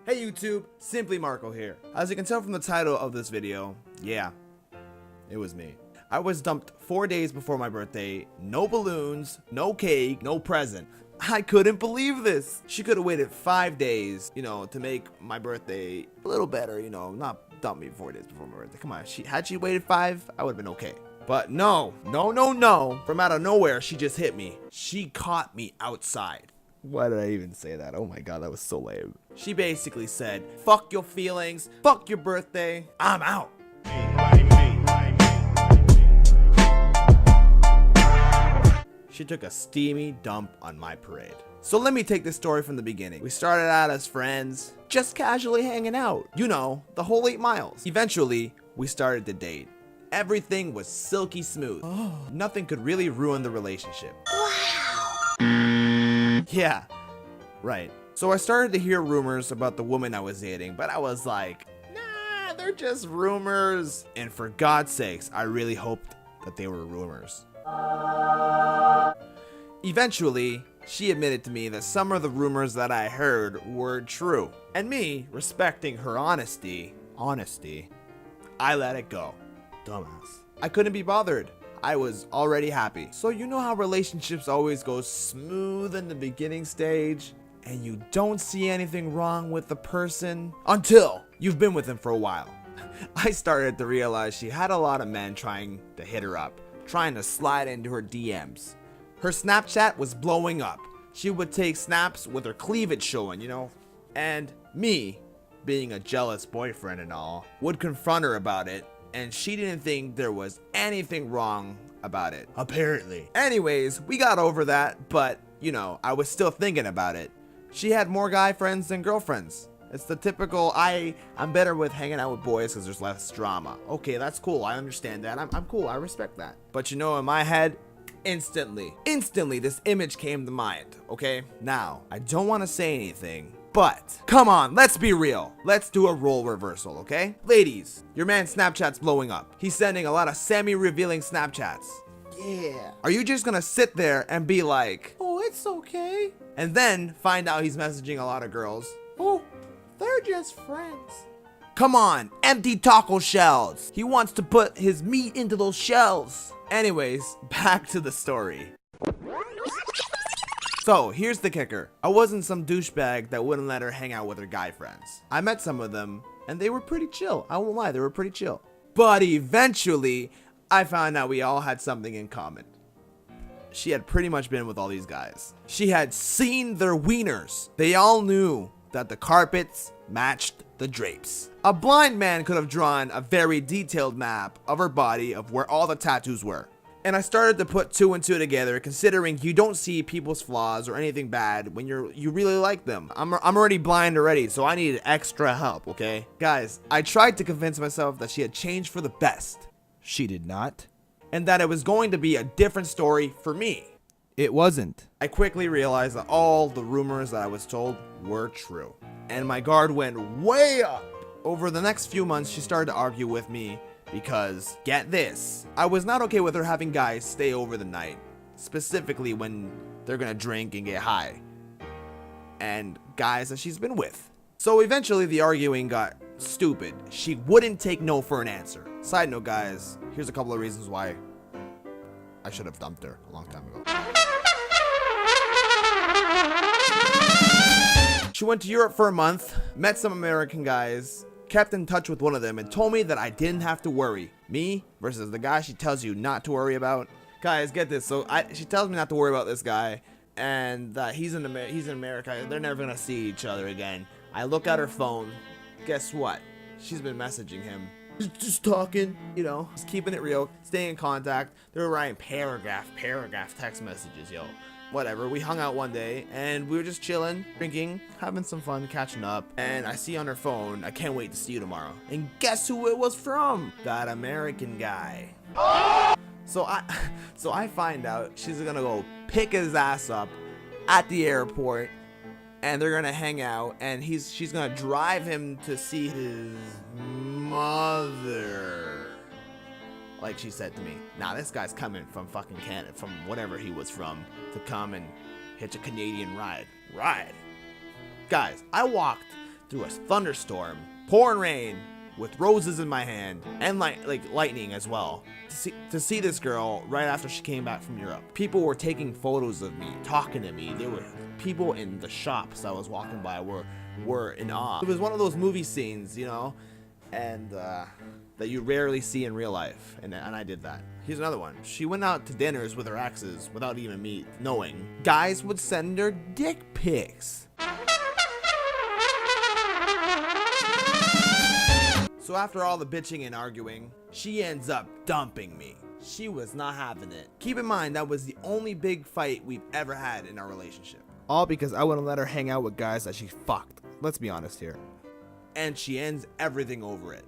Hey YouTube, Simply Marco here. As you can tell from the title of this video, yeah, it was me. I was dumped 4 days before my birthday, no balloons, no cake, no present. I couldn't believe this. She could have waited 5 days, to make my birthday a little better, not dump me 4 days before my birthday. Come on, had she waited 5, I would have been okay. But no. From out of nowhere, she just hit me. She caught me outside. Why did I even say that? Oh my god, that was so lame. She basically said, fuck your feelings, fuck your birthday, I'm out. She took a steamy dump on my parade. So let me take this story from the beginning. We started out as friends, just casually hanging out. The whole 8 miles. Eventually, we started to date. Everything was silky smooth. Nothing could really ruin the relationship. Yeah, right. So I started to hear rumors about the woman I was dating, but I was like, nah, they're just rumors. And for God's sakes, I really hoped that they were rumors. Eventually, she admitted to me that some of the rumors that I heard were true. And me, respecting her honesty, I let it go. Dumbass. I couldn't be bothered. I was already happy. So you know how relationships always go smooth in the beginning stage and you don't see anything wrong with the person until you've been with them for a while. I started to realize she had a lot of men trying to hit her up, trying to slide into her DMs. Her Snapchat was blowing up. She would take snaps with her cleavage showing, and me, being a jealous boyfriend and all, would confront her about it. And she didn't think there was anything wrong about it, apparently. Anyways, we got over that, but, I was still thinking about it. She had more guy friends than girlfriends. It's the typical, I'm better with hanging out with boys because there's less drama. Okay, that's cool, I understand that, I'm cool, I respect that. But in my head, instantly, this image came to mind, okay? Now, I don't want to say anything, but come on, let's be real. Let's do a role reversal, okay? Ladies, your man's Snapchat's blowing up. He's sending a lot of semi-revealing Snapchats. Yeah. Are you just gonna sit there and be like, oh, it's okay? And then find out he's messaging a lot of girls. Oh, they're just friends. Come on, empty taco shells. He wants to put his meat into those shells. Anyways, back to the story. So, here's the kicker. I wasn't some douchebag that wouldn't let her hang out with her guy friends. I met some of them, and they were pretty chill. I won't lie, they were pretty chill. But eventually, I found out we all had something in common. She had pretty much been with all these guys. She had seen their wieners. They all knew that the carpets matched the drapes. A blind man could have drawn a very detailed map of her body of where all the tattoos were. And I started to put 2 and 2 together, considering you don't see people's flaws or anything bad when you really like them. I'm already blind already, so I needed extra help, okay? Guys, I tried to convince myself that she had changed for the best. She did not. And that it was going to be a different story for me. It wasn't. I quickly realized that all the rumors that I was told were true. And my guard went way up. Over the next few months, she started to argue with me. Because, get this, I was not okay with her having guys stay over the night, specifically when they're gonna drink and get high, and guys that she's been with. So eventually the arguing got stupid. She wouldn't take no for an answer. Side note, guys, here's a couple of reasons why I should have dumped her a long time ago. She went to Europe for a month, met some American guys, kept in touch with one of them, and told me that I didn't have to worry. Me versus the guy she tells you not to worry about. Guys, get this. So she tells me not to worry about this guy, and that he's in America. They're never gonna see each other again. I look at her phone. Guess what? She's been messaging him. Just talking, just keeping it real, staying in contact. They were writing paragraph text messages, yo. Whatever, we hung out one day and we were just chilling, drinking, having some fun, catching up. And I see on her phone, I can't wait to see you tomorrow. And guess who it was from? That American guy. So I find out she's gonna go pick his ass up at the airport, and they're gonna hang out, and she's gonna drive him to see his mother. Like she said to me, nah, this guy's coming from fucking Canada, from whatever he was from, to come and hitch a Canadian ride. Guys, I walked through a thunderstorm, pouring rain, with roses in my hand, and like lightning as well, to see this girl right after she came back from Europe. People were taking photos of me, talking to me. There were people in the shops I was walking by were in awe. It was one of those movie scenes, you know, and that you rarely see in real life, and I did that. Here's another one. She went out to dinners with her exes without even me knowing. Guys would send her dick pics. So after all the bitching and arguing, she ends up dumping me. She was not having it. Keep in mind, that was the only big fight we've ever had in our relationship. All because I wouldn't let her hang out with guys that she fucked. Let's be honest here. And she ends everything over it.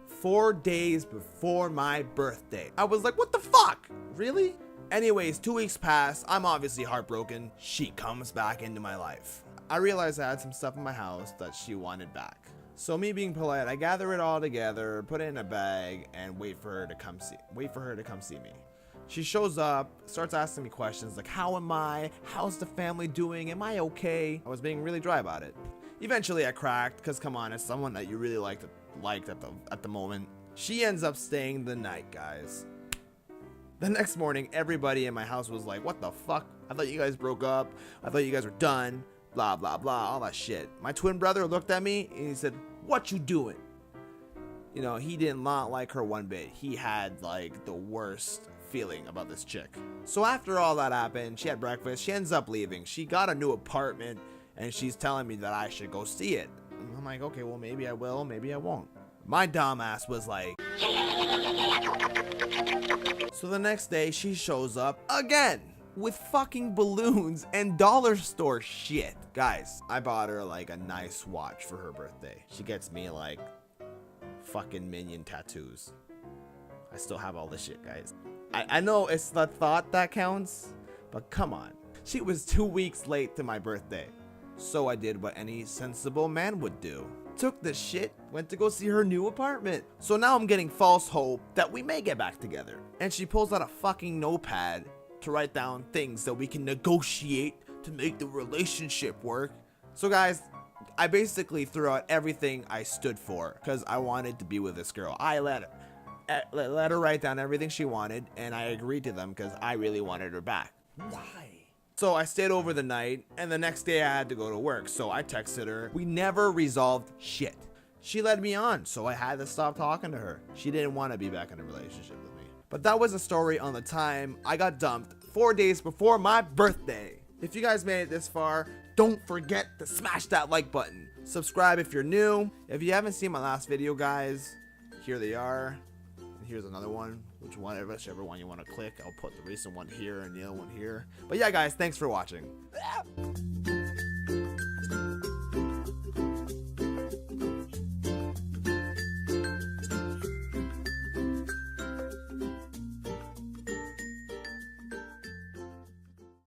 4 days before my birthday. I was like, what the fuck? Really? Anyways, 2 weeks pass. I'm obviously heartbroken. She comes back into my life. I realized I had some stuff in my house that she wanted back. So me being polite, I gather it all together, put it in a bag, and wait for her to come see me. She shows up, starts asking me questions like, how am I? How's the family doing? Am I okay? I was being really dry about it. Eventually I cracked, because come on, it's someone that you really liked at the moment. She ends up staying the night, guys. The next morning, everybody in my house was like, what the fuck? I thought you guys broke up. I thought you guys were done. Blah, blah, blah, all that shit. My twin brother looked at me and he said, what you doing? You know, he did not like her one bit. He had like the worst feeling about this chick. So after all that happened, she had breakfast. She ends up leaving. She got a new apartment and she's telling me that I should go see it. I'm like, okay, well, maybe I will, maybe I won't. My dumbass was like... So the next day, she shows up again with fucking balloons and dollar store shit. Guys, I bought her like a nice watch for her birthday. She gets me like fucking Minion tattoos. I still have all this shit, guys. I know it's the thought that counts, but come on. She was 2 weeks late to my birthday. So I did what any sensible man would do. Took the shit, went to go see her new apartment. So now I'm getting false hope that we may get back together. And she pulls out a fucking notepad to write down things that we can negotiate to make the relationship work. So guys, I basically threw out everything I stood for because I wanted to be with this girl. I let her write down everything she wanted, and I agreed to them because I really wanted her back. Why? So I stayed over the night, and the next day I had to go to work, so I texted her. We never resolved shit. She led me on, so I had to stop talking to her. She didn't want to be back in a relationship with me. But that was a story on the time I got dumped 4 days before my birthday. If you guys made it this far, don't forget to smash that like button. Subscribe if you're new. If you haven't seen my last video, guys, here they are. And here's another one. Whichever one you want to click. I'll put the recent one here and the other one here. But yeah, guys, thanks for watching.